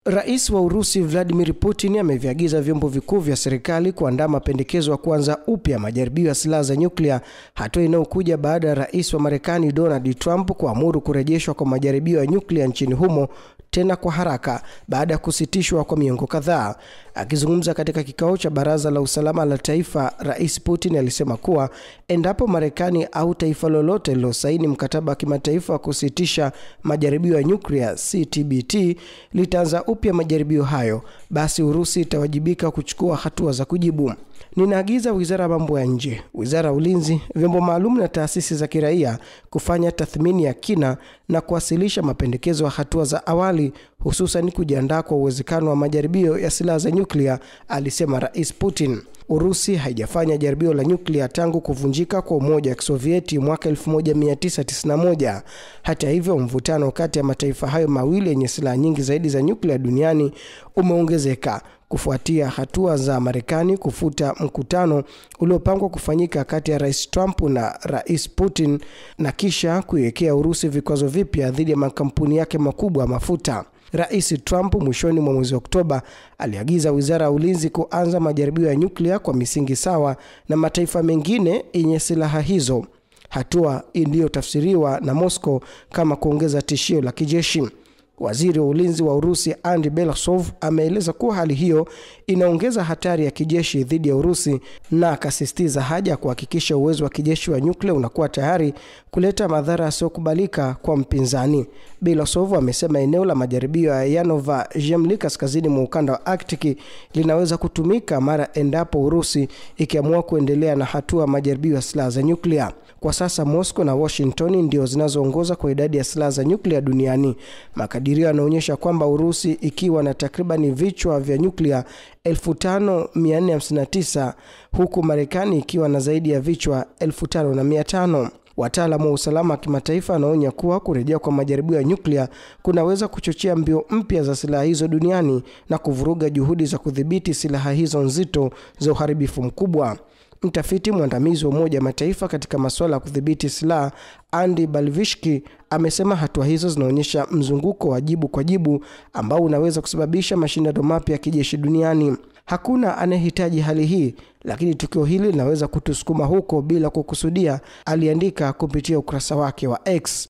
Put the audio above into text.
Rais wa Urusi Vladimir Putin ameviagiza vyombo vikuu vya serikali kuandaa mapendekezo ya kuanza upya majaribio ya silaha za nyuklia, hatua inayokuja baada ya rais wa Marekani Donald Trump kuamuru kurejeshwa kwa majaribio ya nyuklia nchini humo tena kwa haraka baada ya kusitishwa kwa miongo kadhaa. Akizungumza katika kikao cha Baraza la Usalama la Taifa, Rais Putin alisema kuwa endapo Marekani au taifa lolote lilosaini mkataba wa kimataifa wa kusitisha majaribio ya nyuklia CTBT litaanza upya majaribio hayo, basi Urusi itawajibika kuchukua hatua za kujibu. Ninaagiza Wizara ya Mambo ya Nje, Wizara ya Ulinzi, vyombo maalum na taasisi za kiraia kufanya tathmini ya kina na kuwasilisha mapendekezo ya hatua za awali, hususan kujiandaa kwa uwezekano wa majaribio ya silaha za nyuklia, alisema Rais Putin. Urusi haijafanya jaribio la nyuklia tangu kuvunjika kwa Umoja wa Kisovieti mwaka 1991. Hata hivyo, mvutano kati ya mataifa hayo mawili yenye silaha nyingi zaidi za nyuklia duniani umeongezeka kufuatia hatua za Marekani kufuta mkutano uliopangwa kufanyika kati ya Rais Trump na Rais Putin na kisha kuiwekea Urusi vikwazo vipya dhidi ya makampuni yake makubwa ya mafuta. Rais Trump mwishoni mwa mwezi Oktoba aliagiza Wizara ya Ulinzi kuanza majaribio ya nyuklia kwa misingi sawa na mataifa mengine yenye silaha hizo, hatua iliyotafsiriwa na Moscow kama kuongeza tishio la kijeshi. Waziri wa Ulinzi wa Urusi Andriy Belousov ameeleza kuwa hali hiyo inaongeza hatari ya kijeshi dhidi ya Urusi na akasisitiza haja ya kuhakikisha uwezo wa kijeshi wa nyuklia unakuwa tayari kuleta madhara yasiyokubalika kwa mpinzani. Belousov amesema eneo la majaribio ya Yanova Zemlya kaskazini mwa ukanda wa Arctic linaweza kutumika mara endapo Urusi ikiamua kuendelea na hatua majaribio ya silaha za nyuklia. Kwa sasa Moscow na Washington ndio zinazoongoza kwa idadi ya silaha za nyuklia duniani. Makadirio yanaonyesha kwamba Urusi ikiwa na takriban vichwa vya nyuklia 5459 huku Marekani ikiwa na zaidi ya vichwa 5500. Wataalamu wa usalama wa kimataifa wanaonya kuwa kurejea kwa majaribio ya nyuklia kunaweza kuchochea mbio mpya za silaha hizo duniani na kuvuruga juhudi za kudhibiti silaha hizo nzito za uharibifu mkubwa. Mtafiti mwandamizi wa Umoja wa Mataifa katika masuala ya kudhibiti silaha Andy Balvishki amesema hatua hizo zinaonyesha mzunguko wa jibu kwa jibu ambao unaweza kusababisha mashindano mapya ya kijeshi duniani. Hakuna anayehitaji hali hii, lakini tukio hili linaweza kutusukuma huko bila kukusudia, aliandika kupitia ukurasa wake wa X.